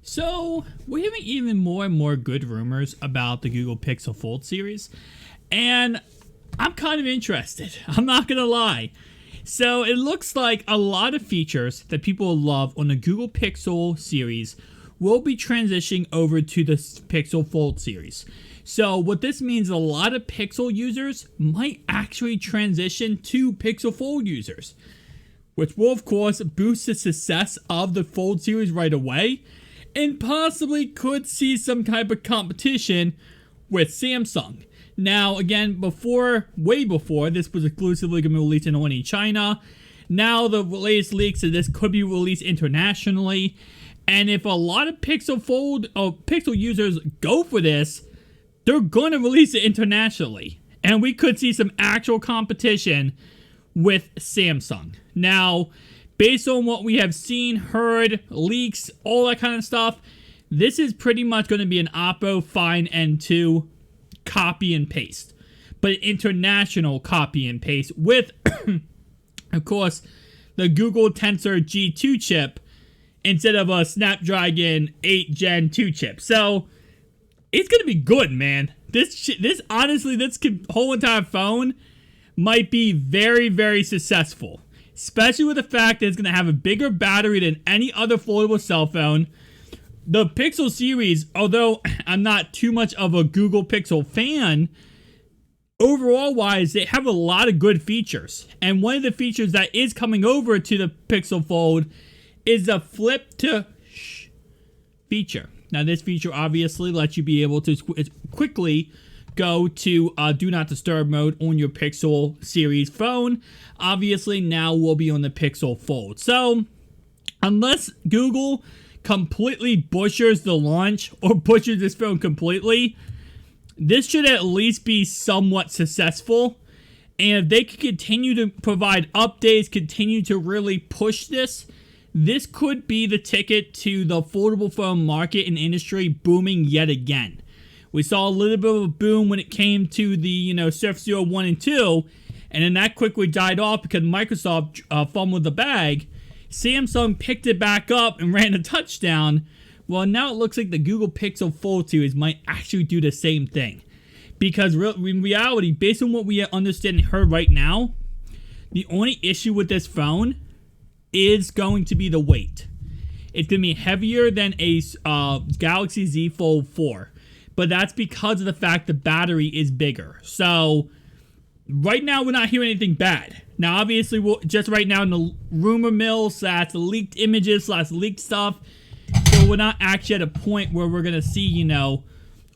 So, we're hearing even more and more good rumors about the Google Pixel Fold series, and I'm kind of interested. I'm not gonna lie. So, it looks like a lot of features that people love on the Google Pixel series will be transitioning over to the Pixel Fold series. So, what this means, a lot of Pixel users might actually transition to Pixel Fold users, which will, of course, boost the success of the Fold series right away, and possibly could see some type of competition with Samsung. Now, again, way before, this was exclusively going to be released in only China. Now, the latest leaks that this could be released internationally. And if a lot of Pixel Fold or Pixel users go for this, they're going to release it internationally. And we could see some actual competition with Samsung. Now, based on what we have seen, heard, leaks, all that kind of stuff, this is pretty much going to be an Oppo Find N2 copy and paste. But an international copy and paste with, of course, the Google Tensor G2 chip instead of a Snapdragon 8 Gen 2 chip. So, it's going to be good, man. This honestly, this whole entire phone might be very, very successful. Especially with the fact that it's going to have a bigger battery than any other foldable cell phone. The Pixel series, although I'm not too much of a Google Pixel fan, overall wise, they have a lot of good features. And one of the features that is coming over to the Pixel Fold is the flip to feature. Now, this feature obviously lets you be able to quickly go to Do Not Disturb mode on your Pixel series phone. Obviously, now we'll be on the Pixel Fold. So, unless Google completely butchers the launch or butchers this phone completely, this should at least be somewhat successful. And if they can continue to provide updates, continue to really push this could be the ticket to the foldable phone market and industry booming yet again. We saw a little bit of a boom when it came to the, Surface Duo 1 and 2, and then that quickly died off because Microsoft fumbled the bag. Samsung picked it back up and ran a touchdown. Well, now it looks like the Google Pixel Fold series might actually do the same thing. Because in reality, based on what we understand and heard right now, the only issue with this phone is going to be the weight. It's going to be heavier than a Galaxy Z Fold 4. But that's because of the fact the battery is bigger. So, right now we're not hearing anything bad. Now, obviously, just right now in the rumor mill / the leaked images / leaked stuff. So, we're not actually at a point where we're going to see,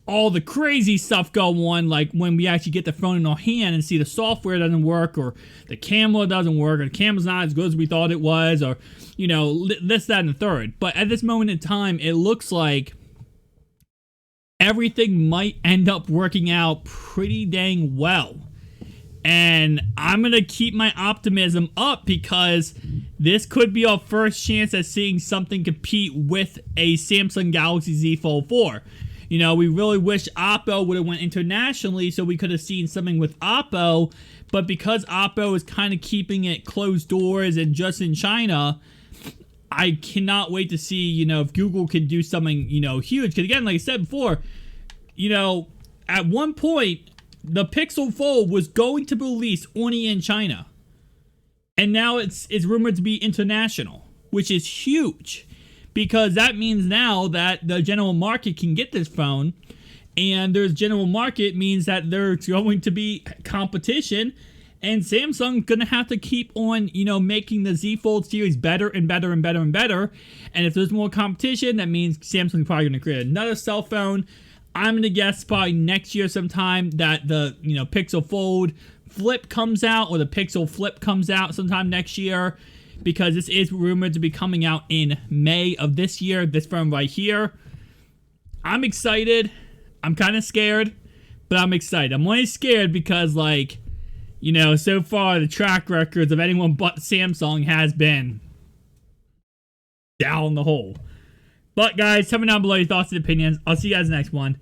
all the crazy stuff go on. Like when we actually get the phone in our hand and see the software doesn't work, or the camera doesn't work, or the camera's not as good as we thought it was, or, this, that, and the third. But at this moment in time, it looks like everything might end up working out pretty dang well. And I'm going to keep my optimism up because this could be our first chance at seeing something compete with a Samsung Galaxy Z Fold 4. We really wish Oppo would have went internationally so we could have seen something with Oppo. But because Oppo is kind of keeping it closed doors and just in China, I cannot wait to see, if Google can do something, huge. Because again, like I said before, at one point, the Pixel Fold was going to be released only in China. And now it's rumored to be international, which is huge. Because that means now that the general market can get this phone. And there's general market means that there's going to be competition. And Samsung's going to have to keep on, making the Z Fold series better and better and better and better. And if there's more competition, that means Samsung's probably going to create another cell phone. I'm going to guess probably next year sometime that the, Pixel Fold Flip comes out, or the Pixel Flip comes out sometime next year. Because this is rumored to be coming out in May of this year, this phone right here. I'm excited. I'm kind of scared, but I'm excited. I'm only scared because, so far the track records of anyone but Samsung has been down the hole. But guys, tell me down below your thoughts and opinions. I'll see you guys next one.